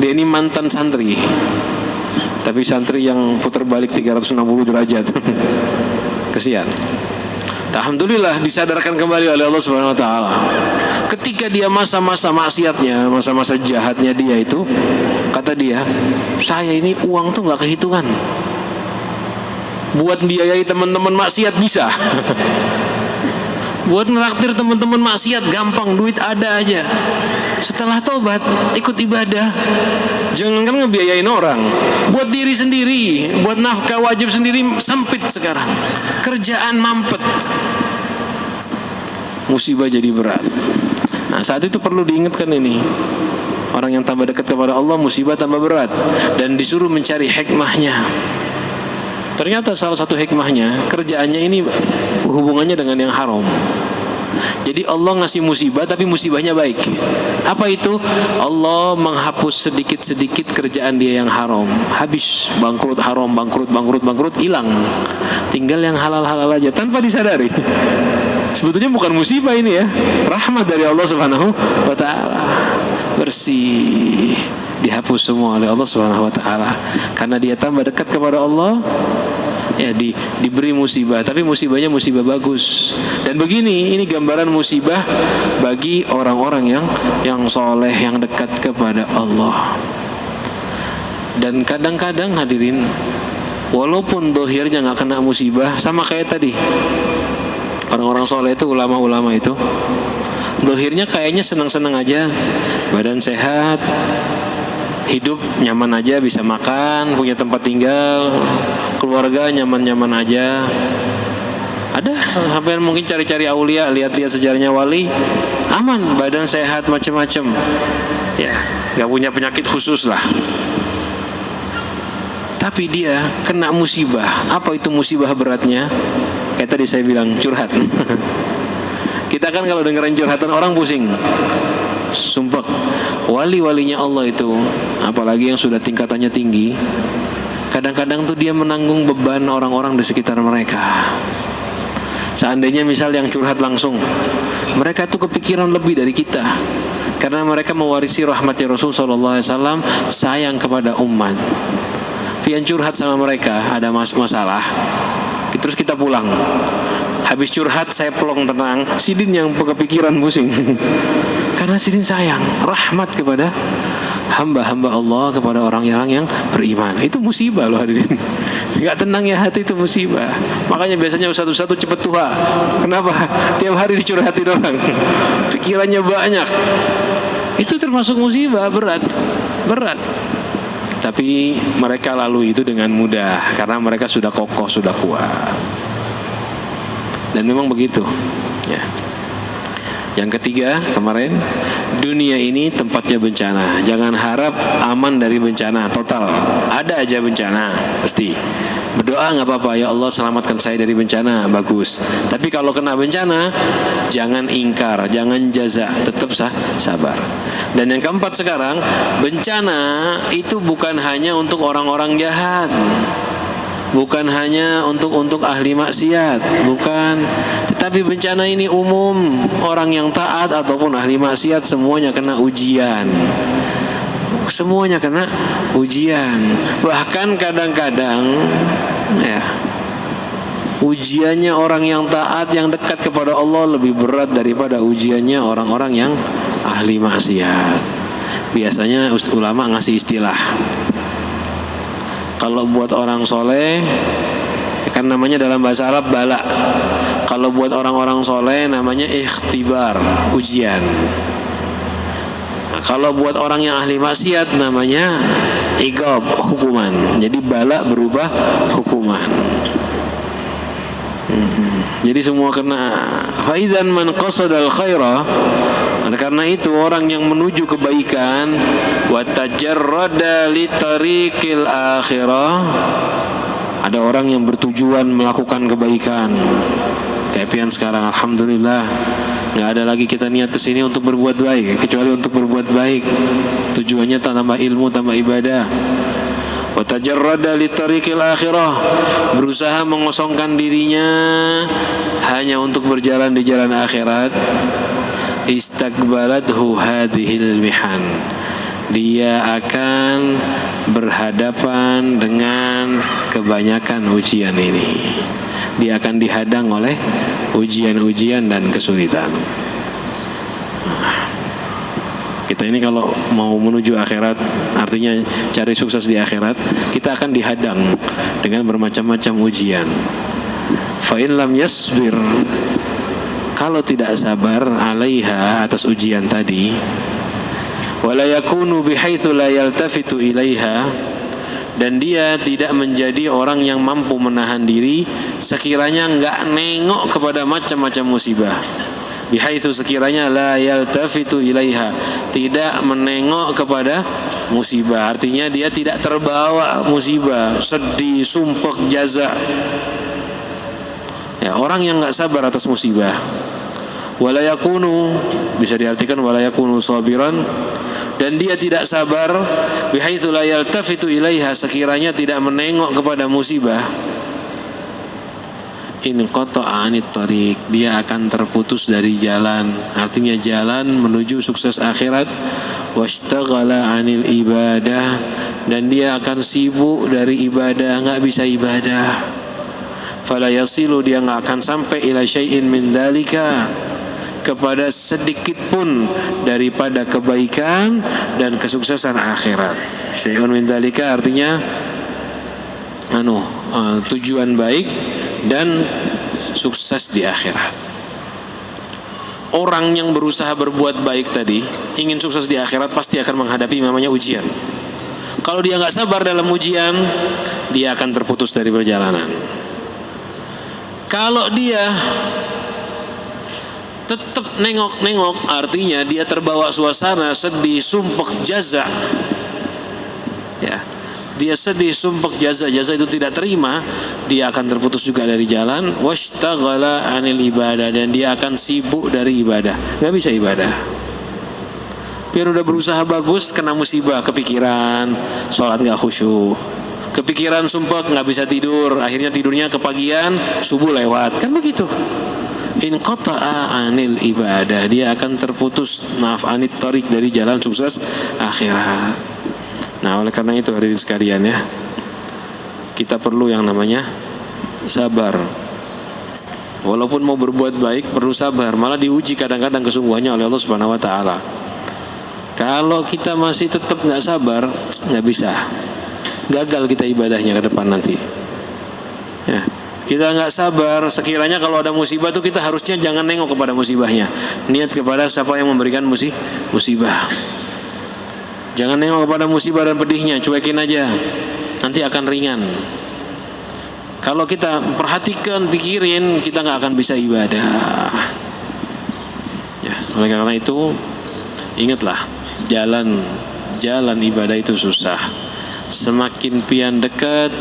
Dia ini mantan santri, tapi santri yang putar balik 360 derajat. Kesian. Alhamdulillah disadarkan kembali oleh Allah Subhanahu wa taala. Ketika dia masa-masa maksiatnya, masa-masa jahatnya dia itu, kata dia, saya ini uang tuh enggak kehitungan. Buat biayai teman-teman maksiat bisa. Buat nraktir teman-teman maksiat gampang, duit ada aja. Setelah tobat, ikut ibadah. Jangankan ngebiayain orang, buat diri sendiri, buat nafkah wajib sendiri sempit sekarang. Kerjaan mampet. Musibah jadi berat. Nah, saat itu perlu diingatkan ini. Orang yang tambah dekat kepada Allah, musibah tambah berat, dan disuruh mencari hikmahnya. Ternyata salah satu hikmahnya, kerjaannya ini hubungannya dengan yang haram. Jadi Allah ngasih musibah, tapi musibahnya baik. Apa itu? Allah menghapus sedikit-sedikit kerjaan dia yang haram. Habis bangkrut haram, bangkrut, hilang. Tinggal yang halal-halal aja tanpa disadari. Sebetulnya bukan musibah ini ya, rahmat dari Allah Subhanahu wa taala. Bersih, dihapus semua oleh Allah Subhanahu wa taala. Karena dia tambah dekat kepada Allah, ya diberi musibah, tapi musibahnya musibah bagus. Dan begini, ini gambaran musibah bagi orang-orang yang soleh, yang dekat kepada Allah. Dan kadang-kadang hadirin, walaupun dohirnya nggak kena musibah, sama kayak tadi orang-orang soleh itu, ulama-ulama itu, dohirnya kayaknya senang-senang aja, badan sehat, hidup nyaman aja, bisa makan, punya tempat tinggal, keluarga nyaman-nyaman aja. Ada hampir mungkin cari-cari aulia, lihat-lihat sejarahnya wali, aman, badan sehat, macam-macam, ya, nggak punya penyakit khusus lah. Tapi dia kena musibah. Apa itu musibah beratnya? Kayak tadi saya bilang, curhat. Kita kan kalau dengerin curhatan orang pusing. Sumpah, wali-walinya Allah itu, apalagi yang sudah tingkatannya tinggi, kadang-kadang tuh dia menanggung beban orang-orang di sekitar mereka. Seandainya misal yang curhat langsung, mereka tuh kepikiran lebih dari kita, karena mereka mewarisi rahmatnya Rasul SAW, sayang kepada umat. Yang curhat sama mereka ada masalah, terus kita pulang, habis curhat saya pelong tenang, sidin yang kepikiran pusing. Karena sidin sayang, rahmat kepada hamba-hamba Allah, kepada orang-orang yang beriman. Itu musibah loh hadirin. Gak tenang ya hati, itu musibah. Makanya biasanya satu-satu cepet tua. Kenapa? Tiap hari dicurhatin orang, pikirannya banyak. Itu termasuk musibah berat. Tapi mereka lalui itu dengan mudah, karena mereka sudah kokoh, sudah kuat. Dan memang begitu ya. Yang ketiga kemarin, dunia ini tempatnya bencana. Jangan harap aman dari bencana total. Ada aja bencana pasti. Berdoa nggak apa-apa, ya Allah selamatkan saya dari bencana, bagus. Tapi kalau kena bencana, jangan ingkar, jangan jaza, tetap sabar. Dan yang keempat sekarang, bencana itu bukan hanya untuk orang-orang jahat, bukan hanya untuk ahli maksiat, bukan. Tetapi bencana ini umum, orang yang taat ataupun ahli maksiat semuanya kena ujian. Semuanya kena ujian. Bahkan kadang-kadang ya, ujiannya orang yang taat, yang dekat kepada Allah lebih berat daripada ujiannya orang-orang yang ahli maksiat. Biasanya ulama ngasih istilah, kalau buat orang soleh kan namanya dalam bahasa Arab bala. Kalau buat orang-orang soleh namanya ikhtibar, ujian. Nah, kalau buat orang yang ahli maksiat namanya iqab, hukuman. Jadi bala berubah hukuman. Jadi semua kena. Faidan man qasadal khaira. Karena itu orang yang menuju kebaikan, wa tajarrada li tariqil akhirah. Ada orang yang bertujuan melakukan kebaikan. Tapi yang sekarang alhamdulillah nggak ada lagi kita niat kesini untuk berbuat baik, kecuali untuk berbuat baik. Tujuannya tambah ilmu, tambah ibadah. Wa tajarrada li tariqil akhirah, berusaha mengosongkan dirinya hanya untuk berjalan di jalan akhirat. Istaqbalathu hadhil mihan, dia akan berhadapan dengan kebanyakan ujian ini. Dia akan dihadang oleh ujian-ujian dan kesulitan. Kita ini kalau mau menuju akhirat, artinya cari sukses di akhirat, kita akan dihadang dengan bermacam-macam ujian. Fa in lam yasbir, kalau tidak sabar alaiha, atas ujian tadi, wala yakunu bihaitsu la yaltafitu ilaiha, dan dia tidak menjadi orang yang mampu menahan diri sekiranya enggak nengok kepada macam-macam musibah. Bihaitsu, sekiranya la yaltafitu ilaiha, tidak menengok kepada musibah, artinya dia tidak terbawa musibah, sedih, sumpek, jaza. Ya, orang yang enggak sabar atas musibah. Wala yakunu, bisa diartikan wala yakunu sabiran, dan dia tidak sabar bihaitsu la yaltafitu ilaiha, sekiranya tidak menengok kepada musibah. In qata'a 'anit thariq, dia akan terputus dari jalan, artinya jalan menuju sukses akhirat. Washtaghala 'anil ibadah, dan dia akan sibuk dari ibadah, enggak bisa ibadah. Fala yasilu, dia enggak akan sampai ila syai'in min dzalika, kepada sedikit pun daripada kebaikan dan kesuksesan akhirat. Syai'un min dzalika artinya tujuan baik dan sukses di akhirat. Orang yang berusaha berbuat baik tadi, ingin sukses di akhirat, pasti akan menghadapi namanya ujian. Kalau dia nggak sabar dalam ujian, dia akan terputus dari perjalanan. Kalau dia tetap nengok-nengok, artinya dia terbawa suasana sedih, sumpek, jaza. Ya, dia sedih, sumpek, jaza itu tidak terima, dia akan terputus juga dari jalan. Washtaghala 'anil ibadah, dan dia akan sibuk dari ibadah, nggak bisa ibadah. Biar udah berusaha bagus, kena musibah, kepikiran, sholat nggak khusyuk, kepikiran sumpek, nggak bisa tidur, akhirnya tidurnya kepagian, subuh lewat, kan begitu. In qata'a 'anil ibadah, dia akan terputus, anit thariq, dari jalan sukses akhirat. Nah, oleh karena itu hadirin sekalian ya, kita perlu yang namanya sabar. Walaupun mau berbuat baik perlu sabar, malah diuji kadang-kadang kesungguhannya oleh Allah Subhanahu wa taala. Kalau kita masih tetap nggak sabar, nggak bisa, gagal kita ibadahnya ke depan nanti. Ya, kita nggak sabar, sekiranya kalau ada musibah tuh kita harusnya jangan nengok kepada musibahnya, niat kepada siapa yang memberikan musibah. Jangan nengok kepada musibah dan pedihnya, cuekin aja, nanti akan ringan. Kalau kita perhatikan, pikirin, kita nggak akan bisa ibadah. Ya, oleh karena itu ingatlah, jalan ibadah itu susah. Semakin pian dekat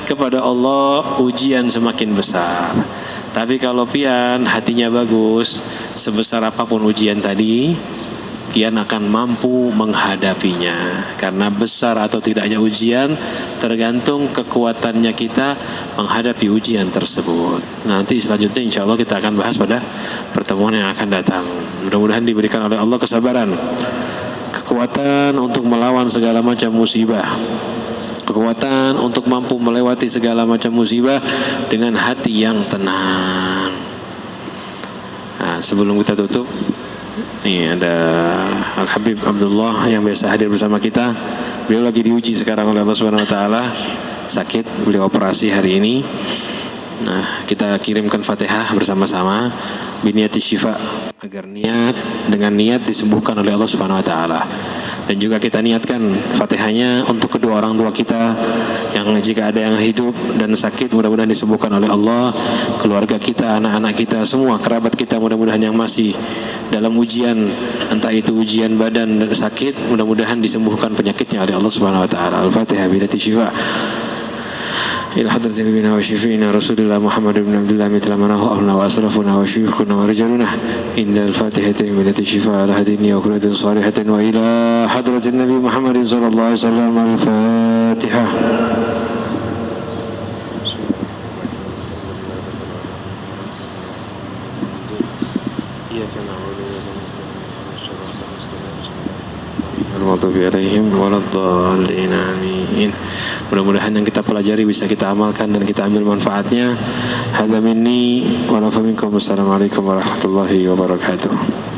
kepada Allah, ujian semakin besar. Tapi kalau pian hatinya bagus, sebesar apapun ujian tadi, pian akan mampu menghadapinya. Karena besar atau tidaknya ujian tergantung kekuatannya kita menghadapi ujian tersebut. Nanti selanjutnya insya Allah kita akan bahas pada pertemuan yang akan datang. Mudah-mudahan diberikan oleh Allah kesabaran, kekuatan untuk melawan segala macam musibah, kekuatan untuk mampu melewati segala macam musibah dengan hati yang tenang. Nah, sebelum kita tutup, nih ada Al-Habib Abdullah yang biasa hadir bersama kita. Beliau lagi diuji sekarang oleh Allah Subhanahu wa taala, sakit, beliau operasi hari ini. Nah, kita kirimkan Fatihah bersama-sama biniyati syifa, agar dengan niat disembuhkan oleh Allah Subhanahu wa taala. Dan juga kita niatkan Fatihahnya untuk kedua orang tua kita yang jika ada yang hidup dan sakit, mudah-mudahan disembuhkan oleh Allah. Keluarga kita, anak-anak kita, semua kerabat kita, mudah-mudahan yang masih dalam ujian, entah itu ujian badan dan sakit, mudah-mudahan disembuhkan penyakitnya oleh Allah Subhanahu wa taala. Al-Fatihah biniyati syifa ila hadratin nabiyina wa syafi'ina Rasulillah Muhammad ibn Abdullah mithla manahu abna wa asrafuna wa syuyukhuna wa rijaluna innal fatihati binati syifa ala hadini wa kunatin salihatin wa ila hadratin Nabi Muhammadin sallallahu alaihi wasallam. Al-Fatihah. Iya, maghdubi 'alaihim waladdallin. Amin. Mudah-mudahan yang kita pelajari bisa kita amalkan dan kita ambil manfaatnya. Hadza minni wa la minkum. Assalamualaikum warahmatullahi wabarakatuh.